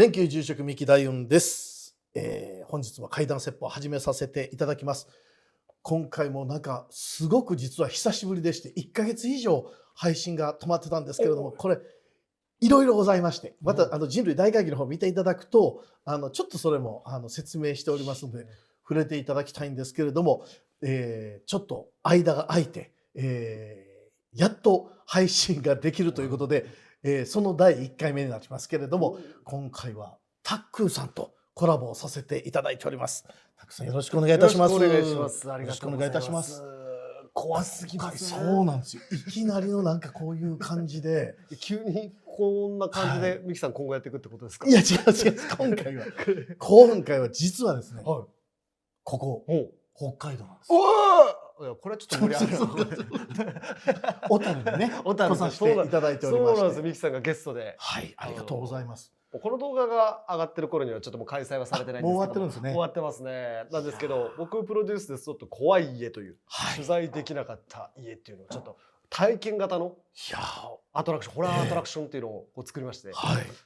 連休住職三木大雲です、本日は怪談説法を始めさせていただきます。今回もなんかすごく実は久しぶりでして1ヶ月以上配信が止まってたんですけれども、これいろいろございまして、また人類大会議の方を見ていただくとちょっとそれも説明しておりますので触れていただきたいんですけれども、ちょっと間が空いて、やっと配信ができるということで、その第1回目になりますけれども、今回はタックーさんとコラボをさせていただいております。タックーさんよろしくお願いいたします。よろしくお願いします。よろしくお願いいたします。怖すぎますね。そうなんですよ。いきなりのなんかこういう感じで急にこんな感じでミキさん今後やっていくってことですか？いや違う今回は実はですね、はい、ここ北海道なんです。いやこれはちょっと無理ある小樽でね、来させていただいておりまして。そうなんです。ミキさんがゲストで。はい、ありがとうございます。この動画が上がってる頃にはちょっともう開催はされてないんですけど、もう終わってるんですね。終わってますね。なんですけど、僕プロデュースですちょっと怖い家という、取材できなかった家っていうのをちょっと体験型のアトラクション、ホラーアトラクションっていうのを作りまして、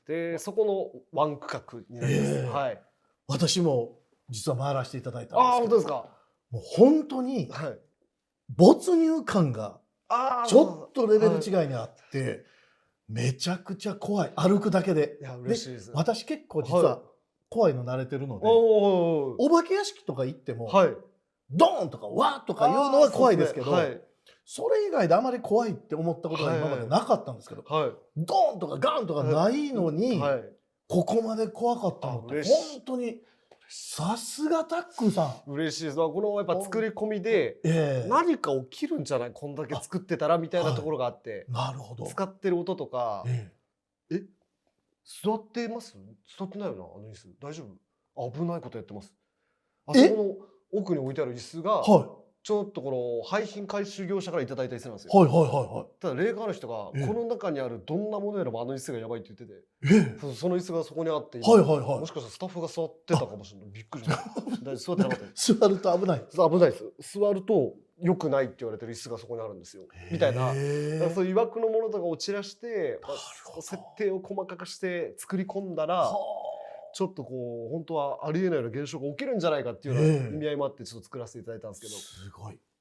でそこのワン区画になります。はい。私も実は回らせていただいたんですけど。あ、本当ですか。もう本当に没入感がちょっとレベル違いにあって、めちゃくちゃ怖い、歩くだけで。いや嬉しいです。私結構実は怖いの慣れてるので、お化け屋敷とか行ってもドーンとかワーとかいうのは怖いですけど、それ以外であまり怖いって思ったことが今までなかったんですけど、ドーンとかガンとかないのにここまで怖かったのって本当にさすがタックーさん。嬉しいです。このやっぱ作り込みで何か起きるんじゃない、こんだけ作ってたらみたいなところがあって、なるほど。使ってる音とか、座ってます？座ってないよな、あの椅子。大丈夫？危ないことやってます。あそこの奥に置いてある椅子がちょっとこの廃品回収業者からいただいた椅子なんですよ。ただ霊感ある人がこの中にあるどんなものよりもあの椅子がやばいって言ってて、その椅子がそこにあって、もしかしたらスタッフが座ってたかもしれない。びっくりした。座ってなかった。座ると危ない。危ないです。座ると良くないって言われてる椅子がそこにあるんですよ。みたいな、そういう曰くのものとかを散らして、設定を細かくして作り込んだら、ちょっとこう本当はありえないような現象が起きるんじゃないかっていうような意味合いもあってちょっと作らせていただいたんですけど、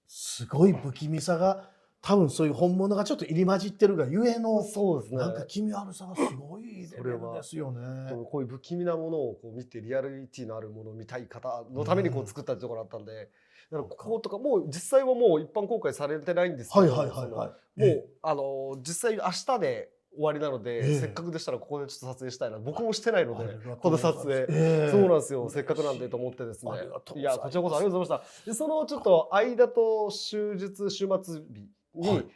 すごい不気味さが多分そういう本物がちょっと入り混じってるがゆえの、そうですね、なんか気味悪さがすごいレベルですよね。こういう不気味なものをこう見てリアリティのあるものを見たい方のためにこう作ったところだったんで、だからこことかもう実際はもう一般公開されてないんですけど、もう実際明日で終わりなので、せっかくでしたらここでちょっと撮影したいな。僕もしてないのでこの撮影、そうなんですよ。せっかくなんでと思ってですね。いやこちらこそありがとうございました。でそのちょっと間と週末日に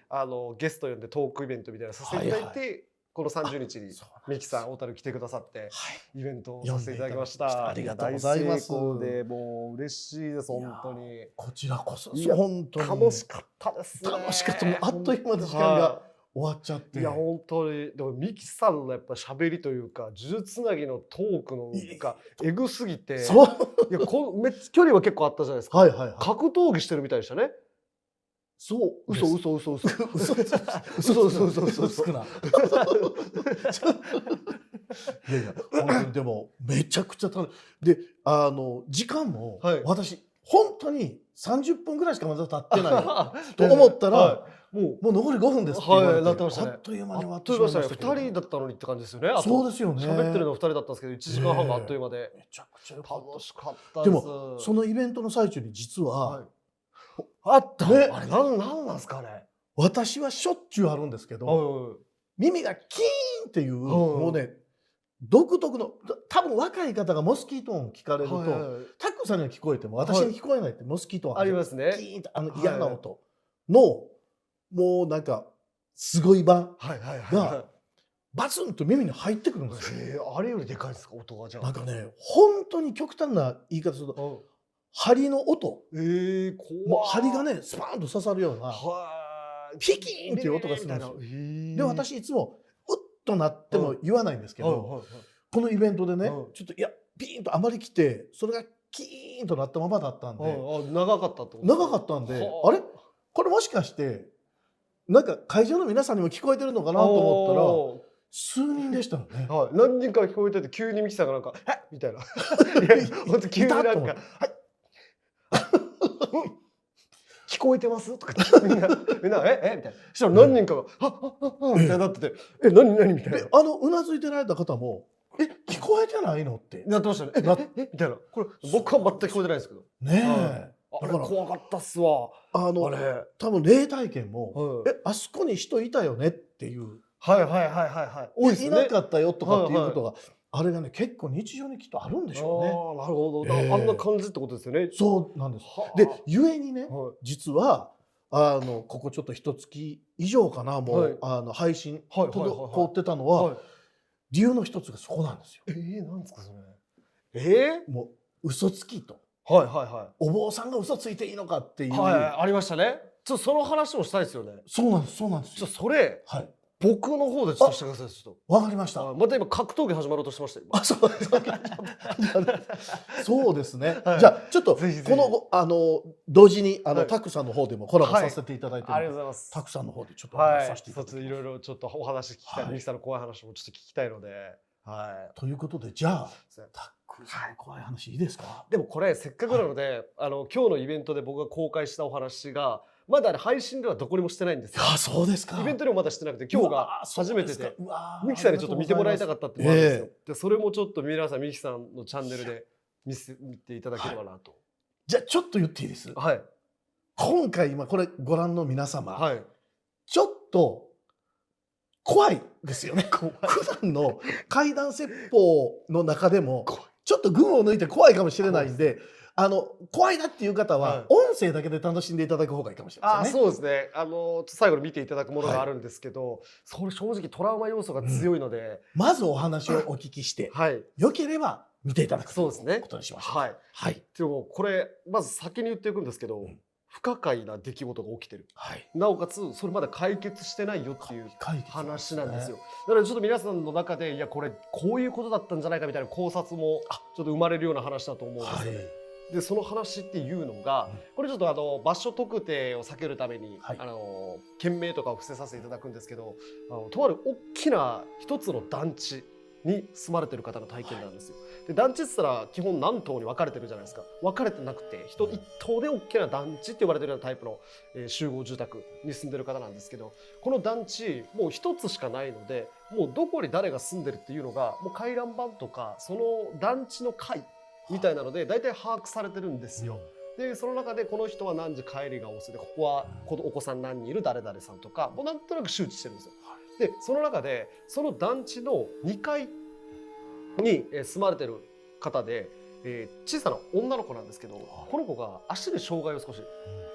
ゲスト呼んでトークイベントみたいなのさせていただいて、この30日にミキさん小樽来てくださってイベントをさせていただきました。ありがとうございます。でもう嬉しいです本当に。こちらこそ本当に楽しかったですね。楽しかった。もうあっという間の時間が終わっちゃって。いや本当にでもミキさんのやっぱ喋りというか呪術つなぎのトークのがエグすぎて、いや距離は結構あったじゃないですか。格闘技してるみたいでしたね。そう、嘘少な。いやいや、本当にでもめちゃくちゃ楽しい。で、時間も私本当に30分ぐらいしかまだ経ってないと思ったら、もう残り5分ですって言われて、あっという間に終わってしまいましたけど。2人だったのにって感じですよね。そうですよね。喋ってるの2人だったんですけど、1時間半があっという間で。めちゃくちゃ楽しかったです。でもそのイベントの最中に実はあったね。あれなんなんですかね。私はしょっちゅうあるんですけど、耳がキーンっていうもうね独特の、多分若い方がモスキート音聞かれるとタックさんには聞こえても私に聞こえないってモスキート音ありますね。キーンと嫌な音のもうなんかすごい版がバツンと耳に入ってくるんですよ。あれよりでかいですか音が。じゃあなんかね本当に極端な言い方すると針の音、もう針がねスパーンと刺さるようなピキーンっていう音がするんですよ。で私いつもうっとなっても言わないんですけど、このイベントでねちょっとピーンとあまり来てそれがキーンとなったままだったんで、長かったんで、あれこれもしかしてなんか会場の皆さんにも聞こえてるのかなと思ったら、数人でしたよね。はい、何人か聞こえてて急にミキさんがなんか「えっ!」みたいな。いや本当急になんか「はい聞こえてます?」とかみんな「えみたいな。そしたら何人かが「はっみたいになってて「え何?」みたいな。でうなずいてられた方も聞こえてないのってなってましたね。みたいな。これ僕は全く聞こえてないんですけど。ねえ、あれ怖かったっすわ。あれ多分霊体験もはいあそこに人いたよねっていう多いですね。いなかったよとかっていうことがあれがね結構日常にきっとあるんでしょうね。ああなるほど。あんな感じってことですよね。そうなんです。でゆえにね実はここちょっと一月以上かなもう配信滞ってたのは理由の一つがそこなんですよ。なんですかそれ。もう嘘つきと。お坊さんが嘘ついていいのかっていう。ありましたね。ちょっとその話もしたいですよね。そうなんですそうなんです。ちょっとそれ僕の方でちょっとしてください。ちょっとわかりました。また今格闘技始まろうとしてました今。そうですね。じゃあちょっとこの同時にタクさんの方でもコラボさせていただいて、ありがとうございます。タクさんの方でちょっとお話させていただいて、いろいろちょっとお話聞きたい。ミキさんの怖い話もちょっと聞きたいので。ということでじゃあタクさん怖い話いいですか？でもこれせっかくなので今日のイベントで僕が公開したお話がまだ配信ではどこにもしてないんですよ。そうですか。イベントでもまだしてなくて今日が初めてでミキさんにちょっと見てもらいたかったっていうのがあるんですよ。でそれもちょっと皆さんミキさんのチャンネルで見ていただければなと。じゃあちょっと言っていいです？今回今これご覧の皆様ちょっと怖いですよね。普段の怪談説法の中でもちょっと群を抜いて怖いかもしれないんで怖いなっていう方は音声だけで楽しんでいただく方がいいかもしれないですね。そうですね。最後に見ていただくものがあるんですけど、それ正直トラウマ要素が強いので、まずお話をお聞きしてよければ見ていただくということにしましょう。でもこれまず先に言っていくんですけど、不可解な出来事が起きてる。なおかつそれまだ解決してないよっていう話なんですよ。だからちょっと皆さんの中でいやこれこういうことだったんじゃないかみたいな考察もちょっと生まれるような話だと思うんですよね。でその話っていうのがこれちょっと場所特定を避けるために県名とかを伏せさせていただくんですけどとある大きな一つの団地に住まれてる方の体験なんですよ。で団地って言ったら基本何棟に分かれてるじゃないですか。分かれてなくて一棟で大きな団地って呼ばれてるようなタイプの集合住宅に住んでる方なんですけどこの団地もう一つしかないのでもうどこに誰が住んでるっていうのがもう回覧板とかその団地の階みたいなので大体把握されてるんですよ。でその中でこの人は何時帰りが遅いでここはお子さん何人いる誰々さんとかもうなんとなく周知してるんですよ。でその中でその団地の2階に住まれてる方で、小さな女の子なんですけどこの子が足で障害を少し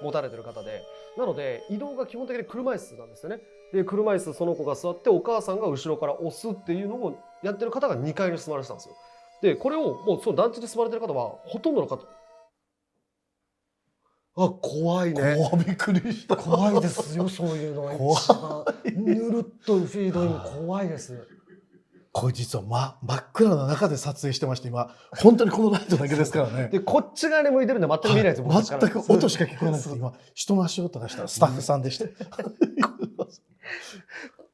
持たれてる方でなので移動が基本的に車椅子なんですよね。で車椅子その子が座ってお母さんが後ろから押すっていうのをやってる方が2階に住まれてたんですよ。でこれをもうその団地に住まれてる方はほとんどの方怖いね。びっくりした。怖いですよそういうのは一番ぬるっとフィードイン怖いです。これ実は真っ暗な中で撮影してまして今本当にこのライトだけですからね。でこっち側に向いてるんで全く見えないですよ。全く音しか聞こえなくて今人の足音がしたスタッフさんでした。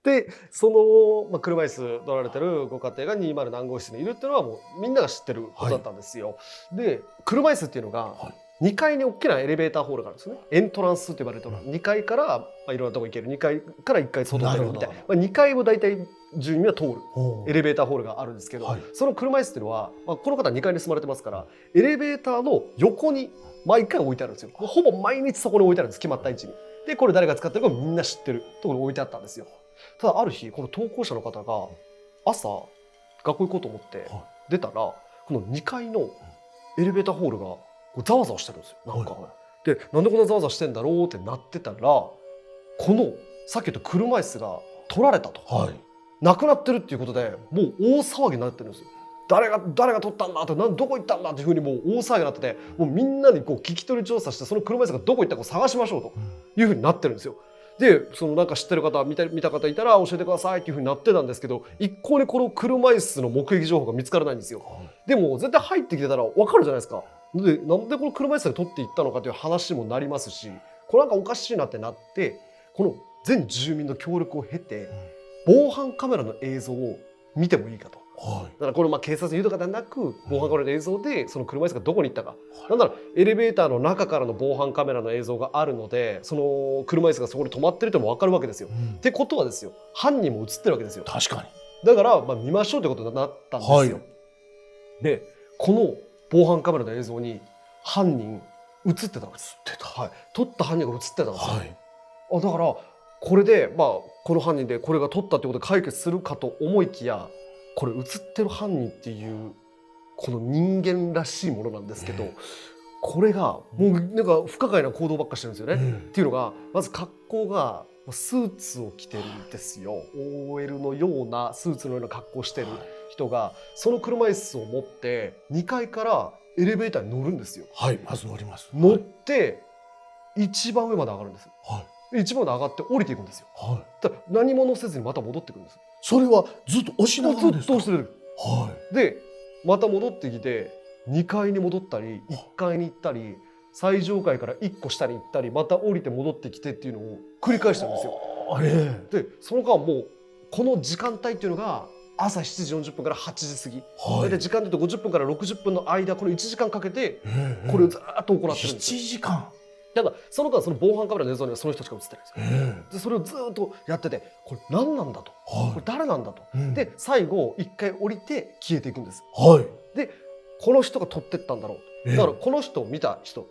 でその、車椅子乗られてるご家庭が202何号室にいるっていうのはもうみんなが知ってることだったんですよ。で車椅子っていうのが2階に大きなエレベーターホールがあるんですよね。エントランスと呼ばれると2階からいろんなとこ行ける2階から1階外出るみたいな2階を大体住民は通るエレベーターホールがあるんですけどその車椅子っていうのはこの方2階に住まれてますからエレベーターの横に毎回置いてあるんですよ。ほぼ毎日そこに置いてあるんです決まった位置に。でこれ誰が使ってるかみんな知ってるところに置いてあったんですよ。ただある日この投稿者の方が朝学校行こうと思って出たらこの2階のエレベーターホールがざわざわしてるんですよ。なんかでなんでこんなざわざわしてんだろうってなってたらこのさっき言った車椅子が取られたと、なくなってるっていうことでもう大騒ぎになってるんですよ。誰が取ったんだってどこ行ったんだっていうふうにもう大騒ぎになっててもうみんなにこう聞き取り調査してその車椅子がどこ行ったかを探しましょうというふうになってるんですよ。でそのなんか知ってる方見た方いたら教えてくださいっていうふうになってたんですけど一向にこの車椅子の目撃情報が見つからないんですよ。でも絶対入ってきてたら分かるじゃないですか。でなんでこの車椅子が取っていったのかという話にもなりますしこれなんかおかしいなってなってこの全住民の協力を経て防犯カメラの映像を見てもいいかと。はい。だからこれ警察に言うとかではなく防犯カメラの映像でその車椅子がどこに行ったか、なんならエレベーターの中からの防犯カメラの映像があるのでその車椅子がそこに止まってるとも分かるわけですよ。ってことはですよ、犯人も映ってるわけですよ。確かに。だから見ましょうということになったんですよ。はい。でこの防犯カメラの映像に犯人映ってたんです。はい、撮った犯人が映ってたんですよ。はい、だからこれでこの犯人でこれが撮ったってことで解決するかと思いきや、これ映ってる犯人っていうこの人間らしいものなんですけど、これがもうなんか不可解な行動ばっかしてるんですよね。っていうのがまず格好がスーツを着てるんですよ。OL のようなスーツのような格好をしてる人がその車椅子を持って2階からエレベーターに乗るんですよ。はい、まず乗ります。乗って一番上まで上がるんです。はい、一番上まで上がって降りていくんですよ。はい、だから何も乗せずにまた戻ってくるんです。それはずっと押しながらですか？ずっと押してる。はい。でまた戻ってきて2階に戻ったり1階に行ったり最上階から1個下に行ったりまた降りて戻ってきてっていうのを繰り返してるんですよ。でその間もうこの時間帯っていうのが朝7時40分から8時過ぎ、大体時間で言うと50分から60分の間、この1時間かけてこれをずっと行ってるんですよ。7時間。ただその間その防犯カメラの映像にはその人しか映ってないんですよ。でそれをずっとやってて、これ何なんだと、これ誰なんだと、で最後1回降りて消えていくんです。でこの人が撮ってったんだろうと。だからこの人を見た人、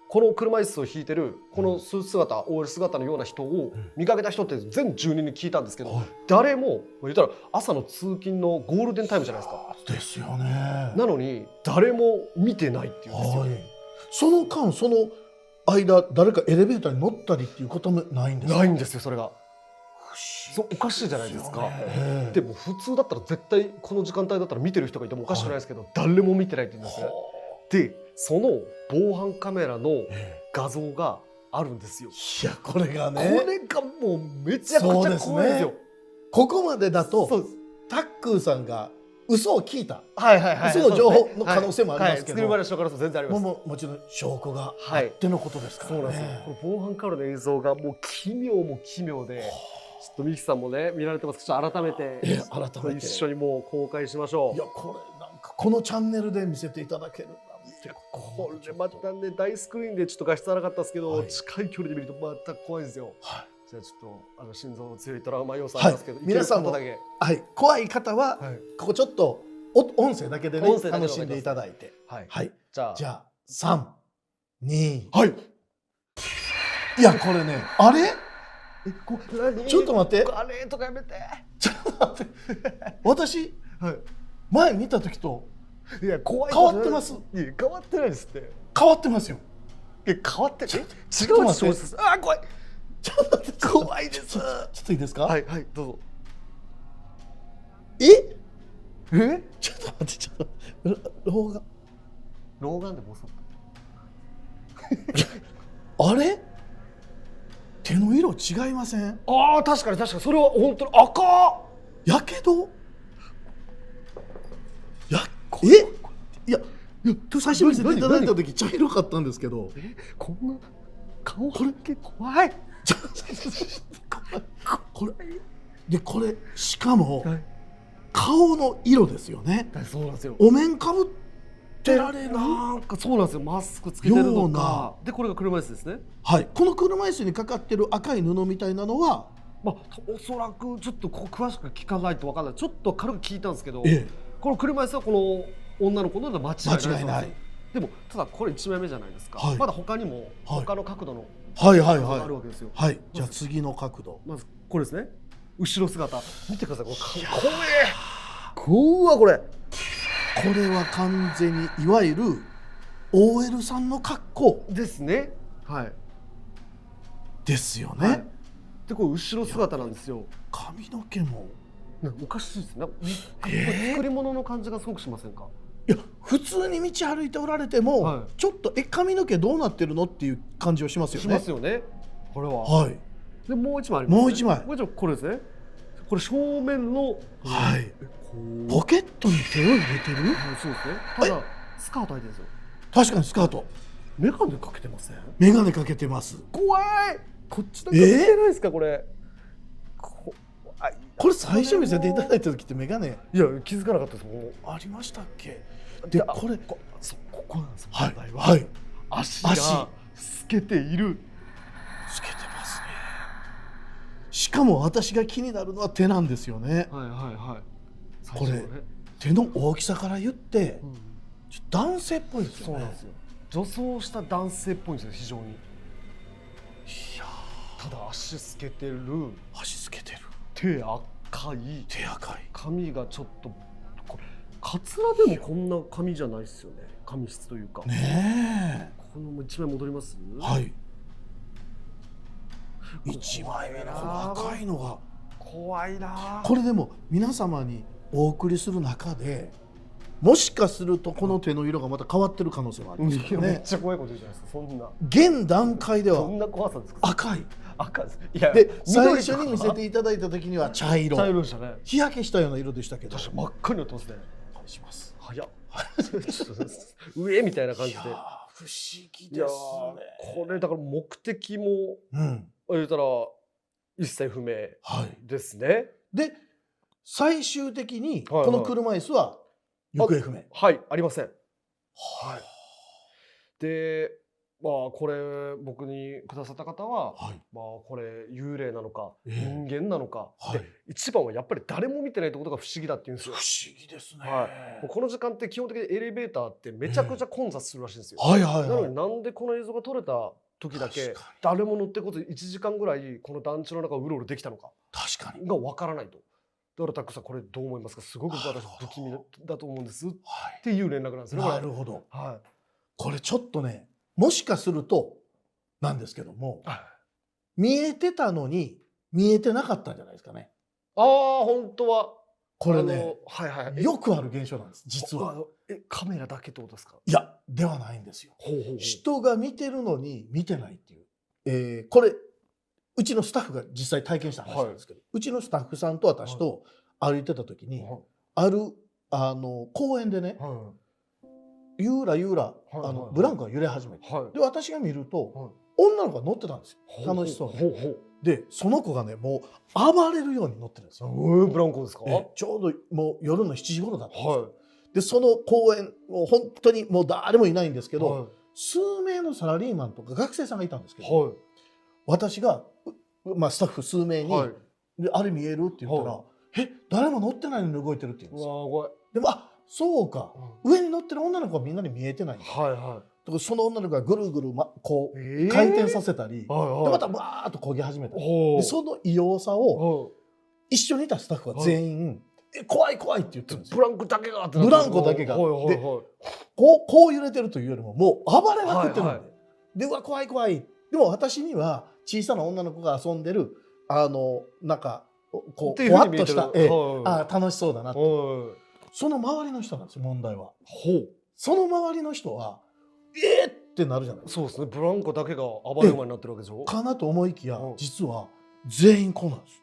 この車椅子を引いてるこのスーツ姿、OL 姿のような人を見かけた人って全住人に聞いたんですけど、誰も言ったら朝の通勤のゴールデンタイムじゃないですか。ですよね。なのに誰も見てないっていうんですよ。その間その間誰かエレベーターに乗ったりっていうこともないんですか？ないんですよ。それがおかしいじゃないですか。でも普通だったら絶対この時間帯だったら見てる人がいてもおかしくないですけど、誰も見てないって言うんですね。でその防犯カメラの画像があるんですよ。いやこれがね、これがもうめちゃくちゃ怖いですよ。ここまでだとタックーさんが嘘を聞いた、嘘の情報の可能性もありますけど、作り話の可能性全然あります。もちろん証拠があってのことですからね。そうなんですよ。防犯カメラの映像がもう奇妙も奇妙で、ちょっとミキさんもね見られてます。ちょっと改めて一緒にもう公開しましょう。いやこれなんかこのチャンネルで見せていただけるなんて、これまたね大スクリーンでちょっと画質荒かったですけど、近い距離で見るとまた怖いですよ。じゃあちょっと心臓の強いトラウマ要素ありますけど、皆さんも怖い方はここちょっと音声だけでね楽しんでいただいて、じゃあ3、2、いやこれね、あれちょっと待って、あれとかやめて、ちょっと待って私前見た時といや怖い変わってます。いや変わってないですって。変わってますよ。変わって違うです。あ怖い。ちょっと待って、怖いです。ちょっといいですか？はいどうぞ。ちょっと待って、ちょっと老眼でボソあれ手の色違いません？ああ確かにそれは本当に赤やけどいや最初見せていただいた時茶色かったんですけど、こんな顔これ結構怖いこれしかも顔の色ですよね。そうなんですよ。お面かぶってられるなんかそうなんですよ。マスクつけてるのかで、これが車椅子ですね。この車椅子にかかってる赤い布みたいなのはおそらくちょっと詳しく聞かないと分からない。ちょっと軽く聞いたんですけど、この車椅子はこの女の子の間違いない。でもただこれ1枚目じゃないですか。まだ他にも他の角度のあるわけですよ。じゃあ次の角度、まずこれですね。後ろ姿見てください。これ怖い。これは完全にいわゆる OL さんの格好ですね。ですよね。でこれ後ろ姿なんですよ。髪の毛もおかしいですね。作り物の感じがすごくしませんか？いや普通に道歩いておられても、ちょっと髪の毛どうなってるのっていう感じをしますよね。しますよね。これは。でもう一枚ありますね。もう一枚これですね。これ正面のポケットに手を入れてる。そうですね。ただスカート履いてるんですよ。確かにスカート。メガネかけてません？メガネかけてます。怖い。こっちだけ見てないですかこれ。これ最初見せていただいた時ってメガネいや気づかなかったですもん。ありましたっけ？でこれここなんですよ。はい問題ははい、足が透けている。つけてますね。しかも私が気になるのは手なんですよね。はいはいはい。これ最初のね手の大きさから言ってうんちょっと男性っぽいですよね。そうなんですよ。女装した男性っぽいんですよ非常に。いやただ足透けてる、足つけてる、手赤い、手赤い、髪がちょっとこれカツラでもこんな髪じゃないですよね。髪質というか。ねこの一枚戻ります。え、はい1枚目のこの赤いのが怖いな。これでも皆様にお送りする中でもしかするとこの手の色がまた変わってる可能性もありますよめっね。ちゃ怖いこと言うじゃないですか。そんな現段階ではどんな怖さですか。赤い赤です。いやで最緑初に見せていただいた時には茶色、茶色でしたね。日焼けしたような色でしたけど、確か真っ赤になってますね。お願いします。早っ上みたいな感じで。いやー不思議いやーですね。これだから目的もうん言ったら一切不明はいですね。で最終的にはいはいこの車椅子は行方不明。はいありません。はいでまあこれ僕にくださった方は、はいまあこれ幽霊なのかええ人間なのか、はいで一番はやっぱり誰も見てないってことが不思議だって言うんですよ。不思議ですね。もうこの時間って基本的にエレベーターってめちゃくちゃ混雑するらしいんですよ。はいはいはい。なのになんでこの映像が撮れた時だけ確かに誰も乗ってこず1時間ぐらいこの団地の中をうろうろできたのか確かに。がわからないと。だからタックさんこれどう思いますか。すごく私不気味だと思うんですっはいていう連絡なんですよね。これなるほど。はこれちょっとね、もしかするとなんですけども、い。見えてたのに見えてなかったんじゃないですかね。ああ本当はこれね、はいはい。よくある現象なんです。実は。カメラだけってことですか。いや、ではないんですよ。ほうほうほう。人が見てるのに見てないっていう。これうちのスタッフが実際体験した話なんですけど、うちのスタッフさんと私と歩いてた時に、はいある公園でね、はゆーらゆーらはいはいはいブランコが揺れ始めて、いはい。で私が見ると、はい女の子が乗ってたんですよ。楽しそうに。ほうほうでその子がねもう暴れるように乗ってるんですよ。ブランコですか。ちょうどもう夜の7時頃だったんですよ。はでその公園もう本当にもう誰もいないんですけいど、数名のサラリーマンとか学生さんがいたんですけど、はい私が、スタッフ数名に、はい。であれ見えるって言ったら、は誰も乗ってないのに動いてるって言うんうですよ。わ怖い。でもそうか、上に乗ってる女の子はみんなに見えてないんだ。はいはだからその女の子がぐるぐる、こい。う回転させたり、はいはい。でまたバーッと焦げ始めたり、ほうでその異様さを一緒にいたスタッフは全員、怖い怖いって言ってるんですよ。ブランコだけがってなってる。ブランコだけがはいはいはい。こう揺れてるというよりももう暴れまくってるんで、はいはでうわ怖い怖い。でも私には小さな女の子が遊んでるなんかこっていうふわっうふうに見えてるとした、はい楽しそうだなって。はい。その周りの人なんですよ問題は。ほう。その周りの人はってなるじゃないですか。そうですね。ブランコだけが暴れ馬になってるわけでしょ。かなと思いきやうん実は全員こうなんです。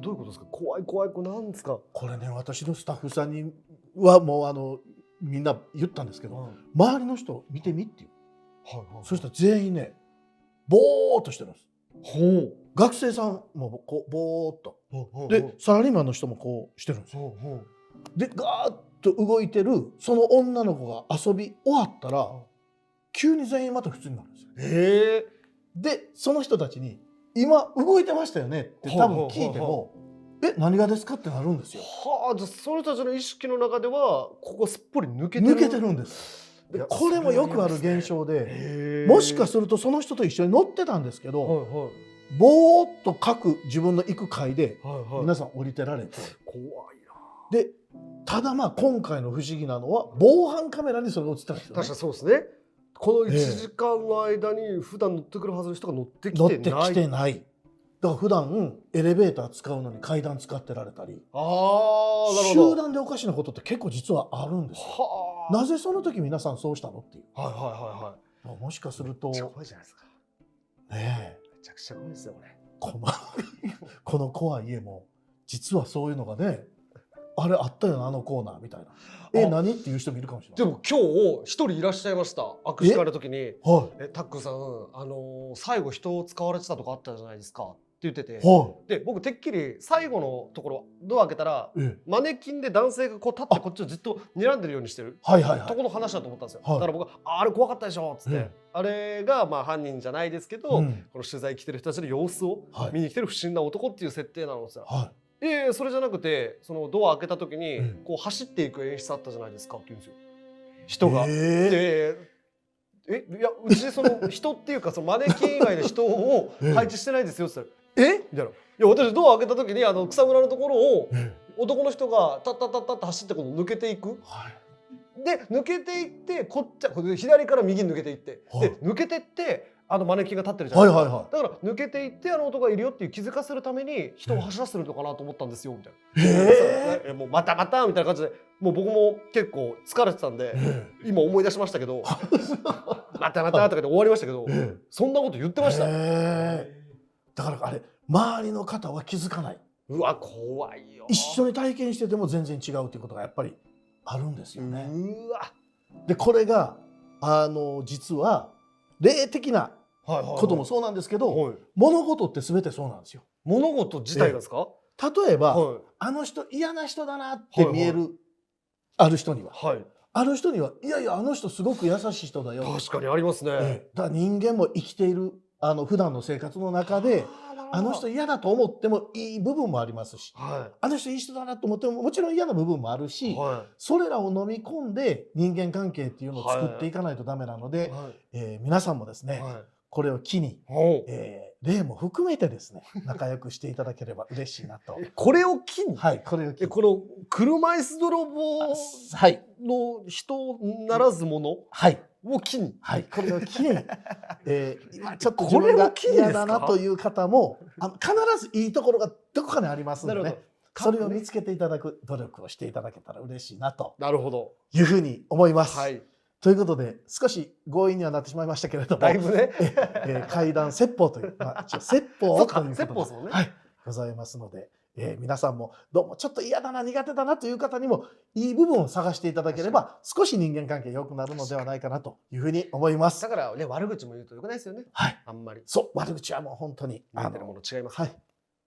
どういうことですか。怖い怖いこれなんですか。これね私のスタッフさんにはもうみんな言ったんですけど、はい周りの人見てみっていう。はい。そしたら全員ねぼーっとしてるんです。ほう。学生さんもこうぼーっとほうでサラリーマンの人もこうしてるんですよ。ほうほう。でガーッと動いてるその女の子が遊び終わったら急に全員また普通になるんですよ。ええ。でその人たちに「今動いてましたよね」って多分聞いても「何がですか?」ってなるんですよ。はあ、じゃあその人たちの意識の中ではここすっぽり抜けてる。抜けてるんです。でいやこれもよくある現象で、へえ。もしかするとその人と一緒に乗ってたんですけど、はいはいぼーっと各自分の行く階ではいはい。皆さん降りてられて、怖いな。でただ今回の不思議なのは防犯カメラにそれが映ってたんですよね。確かにそうですね。この1時間の間に普段乗ってくるはずの人が乗ってき乗っててない。きてない。だから普段エレベーター使うのに階段使ってられたり、ああ、なるほど。集団でおかしなことって結構実はあるんですよ。はあ。なぜその時皆さんそうしたのっていう。はいはいはいはい。もしかするとめっちゃ怖いじゃないですか。ねめちゃくちゃ怖いですよね。この怖い家も実はそういうのがね、あれあったよなあのコーナーみたいな。何っていう人もいるかもしれない。でも今日一人いらっしゃいました。握手会の時に。はタックさん、最後人を使われてたとかあったじゃないですかって言ってて、はで僕てっきり最後のところドア開けたらい。ええ。マネキンで男性がこう立ってこっちをじっと睨んでるようにしてるはいはいはい。とこの話だと思ったんですよ。はいだから僕はあれ怖かったでしょっつって、ええあれがまあ犯人じゃないですけど、うんこの取材来てる人たちの様子をはい見に来てる不審な男っていう設定なのさ。はいそれじゃなくてそのドア開けた時にうんこう走っていく演出あったじゃないですかって言うんですよ。人が。えでいやうちその人っていうかそのマネキン以外の人を配置してないですよって言ったら「えみたいな「いや私ドア開けた時に草むらのところをえ男の人がタッタッタッタッと走ってこの抜けていく。はいで抜けていってこれ左から右に抜けていってはいで抜けてってマネキンが立ってるじゃないですか、はいはいはいだから抜けていって男がいるよっていう気づかせるために人を走らせるのかなと思ったんですよみたいな。もうまたまたみたいな感じでもう僕も結構疲れてたんで今思い出しましたけどまたまたとかで終わりましたけどそんなこと言ってました。だからあれ周りの方は気づかない。うわ怖いよ。一緒に体験してても全然違うということがやっぱりあるんですよね。うわでこれが実は霊的なこともそうなんですけど、はい物事って全てそうなんですよ。物事自体がですか？例えば、はいあの人嫌な人だなって見える、ある人には、はいある人にはいやいやあの人すごく優しい人だよ。確かにありますね。だから人間も生きている普段の生活の中であの人嫌だと思ってもいい部分もありますし、はあの人いい人だなと思ってももちろん嫌な部分もあるいし、はそれらを飲み込んで人間関係っていうのを作っていかないとダメなので、皆さんもですね、はいこれを機に、ほう例も含めてですね仲良くしていただければ嬉しいなと。これを機に、はい、これを機に。この車椅子泥棒はい、の人ならずものはい、を機に、はい、これを機に、今ちょっとこれを自分が機にですか嫌だなという方も必ずいいところがどこかにありますのでね、それを見つけていただく努力をしていただけたら嬉しいなとなるほど。いうふうに思います。はい。ということで少し強引にはなってしまいましたけれども、だいぶね。怪談説法という、一応説法そうかということ説法ですもんねはい、ございますので、皆さんもどうもちょっと嫌だな苦手だなという方にもいい部分を探していただければ少し人間関係良くなるのではないかなというふうに思います。だからね悪口も言うとよくないですよね。はい、あんまり。そう悪口はもう本当に見えてるもの違います。はい、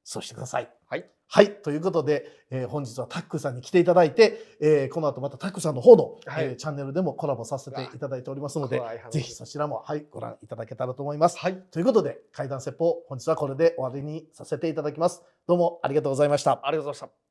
そうしてください。はい。はいということで、本日はタックさんに来ていただいて、この後またタックさんの方の、はいチャンネルでもコラボさせていただいておりますので怖い話ぜひそちらも、はい、ご覧いただけたらと思います。はい。ということで怪談説法本日はこれで終わりにさせていただきます。どうもありがとうございました。ありがとうございました。